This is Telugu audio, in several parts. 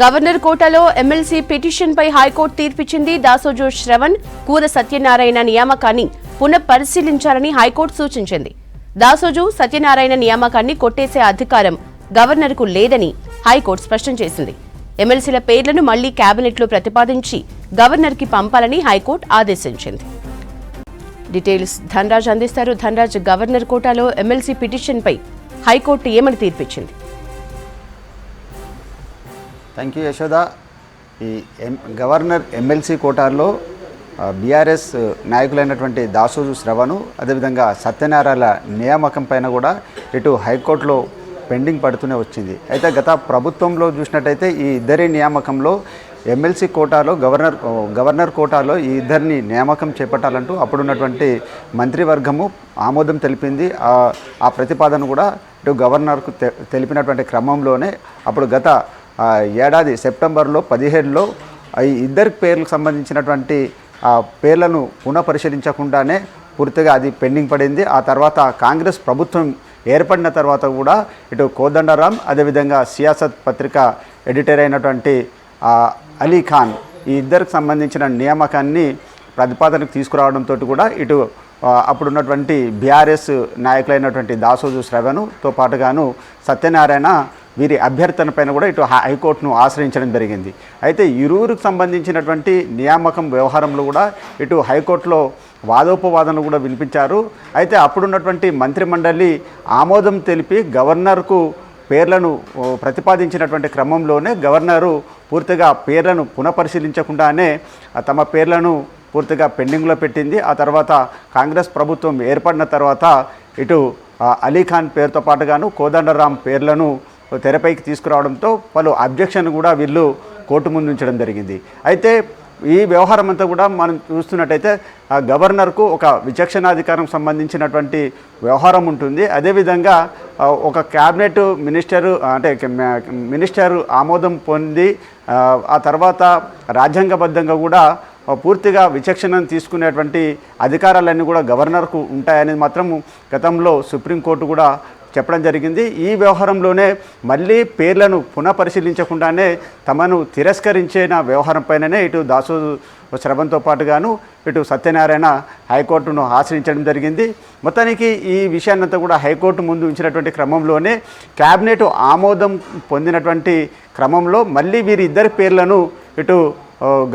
గవర్నర్ కోటాలో ఎమ్మెల్సీ పిటిషన్పై హైకోర్టు తీర్పిచ్చింది. దాసోజు శ్రవణ్, కూర సత్యనారాయణ నియామకాన్ని పునఃపరిశీలించాలని హైకోర్టు సూచించింది. దాసోజు సత్యనారాయణ నియామకాన్ని కొట్టేసే అధికారం గవర్నర్కు లేదని హైకోర్టు స్పష్టం చేసింది. ఎమ్మెల్సీల పేర్లను మళ్లీ కేబినెట్లో ప్రతిపాదించి గవర్నర్కి పంపాలని హైకోర్టు ఆదేశించింది. డీటెయిల్స్ ధనరాజ్ అందిస్తారు. ధనరాజ్, గవర్నర్ కోటాలో ఎమ్మెల్సీ పిటిషన్పై హైకోర్టు ఏమని తీర్పిచ్చింది? Thank you Yashoda. ఈ గవర్నర్ ఎమ్మెల్సీ కోటాల్లో బీఆర్ఎస్ నాయకులైనటువంటి దాసోజు శ్రవణ్, అదేవిధంగా సత్యనారాయణ నియామకం పైన కూడా ఇటు హైకోర్టులో పెండింగ్ పడుతూనే వచ్చింది. అయితే గత ప్రభుత్వంలో చూసినట్టయితే ఈ ఇద్దరి నియామకంలో ఎమ్మెల్సీ కోటాలో గవర్నర్ కోటాలో ఈ ఇద్దరిని నియామకం చేపట్టాలంటూ అప్పుడున్నటువంటి మంత్రివర్గము ఆమోదం తెలిపింది. ఆ ప్రతిపాదన కూడా ఇటు గవర్నర్కు తెలిపినటువంటి క్రమంలోనే అప్పుడు గత ఏడాది సెప్టెంబర్లో 17లో ఈ ఇద్దరి పేర్లకు సంబంధించినటువంటి పేర్లను పునఃపరిశీలించకుండానే పూర్తిగా అది పెండింగ్ పడింది. ఆ తర్వాత కాంగ్రెస్ ప్రభుత్వం ఏర్పడిన తర్వాత కూడా ఇటు కోదండరాం, అదేవిధంగా సియాసత్ పత్రిక ఎడిటర్ అయినటువంటి అలీ ఖాన్ ఈ ఇద్దరికి సంబంధించిన నియామకాన్ని ప్రతిపాదనకు తీసుకురావడంతో కూడా ఇటు అప్పుడున్నటువంటి బీఆర్ఎస్ నాయకులైనటువంటి దాసోజు శ్రవణ్తో పాటుగాను సత్యనారాయణ వీరి అభ్యర్థన పైన కూడా ఇటు హైకోర్టును ఆశ్రయించడం జరిగింది. అయితే ఇరువురికి సంబంధించినటువంటి నియామకం వ్యవహారంలో కూడా ఇటు హైకోర్టులో వాదోపవాదనలు కూడా వినిపించారు. అయితే అప్పుడున్నటువంటి మంత్రిమండలి ఆమోదం తెలిపి గవర్నర్కు పేర్లను ప్రతిపాదించినటువంటి క్రమంలోనే గవర్నరు పూర్తిగా పేర్లను పునఃపరిశీలించకుండానే తమ పేర్లను పూర్తిగా పెండింగ్లో పెట్టింది. ఆ తర్వాత కాంగ్రెస్ ప్రభుత్వం ఏర్పడిన తర్వాత ఇటు అలీఖాన్ పేరుతో పాటుగాను కోదండరాం పేర్లను తెరపైకి తీసుకురావడంతో పలు అబ్జెక్షన్ కూడా వీళ్ళు కోర్టు ముందు ఉంచడం జరిగింది. అయితే ఈ వ్యవహారం అంతా కూడా మనం చూస్తున్నట్టయితే గవర్నర్కు ఒక విచక్షణాధికారం సంబంధించినటువంటి వ్యవహారం ఉంటుంది. అదేవిధంగా ఒక క్యాబినెట్ మినిస్టర్ ఆమోదం పొంది ఆ తర్వాత రాజ్యాంగబద్ధంగా కూడా పూర్తిగా విచక్షణను తీసుకునేటువంటి అధికారాలన్నీ కూడా గవర్నర్కు ఉంటాయనేది మాత్రం గతంలో సుప్రీంకోర్టు కూడా చెప్పడం జరిగింది. ఈ వ్యవహారంలోనే మళ్ళీ పేర్లను పునఃపరిశీలించకుండానే తమను తిరస్కరించిన వ్యవహారం పైననే ఇటు దాసోజు శ్రవణ్తో పాటుగాను ఇటు సత్యనారాయణ హైకోర్టును ఆశ్రయించడం జరిగింది. మొత్తానికి ఈ విషయాన్నంతా కూడా హైకోర్టు ముందు ఉంచినటువంటి క్రమంలోనే క్యాబినెట్ ఆమోదం పొందినటువంటి క్రమంలో మళ్ళీ వీరి ఇద్దరి పేర్లను ఇటు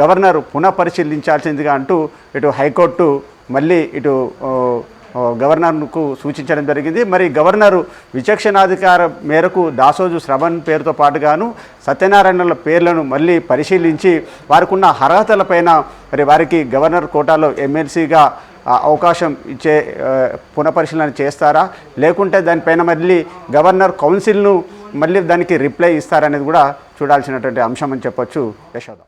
గవర్నర్ పునఃపరిశీలించాల్సిందిగా అంటూ ఇటు హైకోర్టు మళ్ళీ ఇటు గవర్నర్కు సూచించడం జరిగింది. మరి గవర్నరు విచక్షణాధికారం మేరకు దాసోజు శ్రవణ్ పేరుతో పాటుగాను సత్యనారాయణల పేర్లను మళ్ళీ పరిశీలించి వారికి ఉన్న అర్హతలపైన మరి వారికి గవర్నర్ కోటాలో ఎమ్మెల్సీగా అవకాశం ఇచ్చే పునఃపరిశీలన చేస్తారా, లేకుంటే దానిపైన మళ్ళీ గవర్నర్ కౌన్సిల్ను మళ్ళీ దానికి రిప్లై ఇస్తారనేది కూడా చూడాల్సినటువంటి అంశం అని చెప్పొచ్చు యశోద.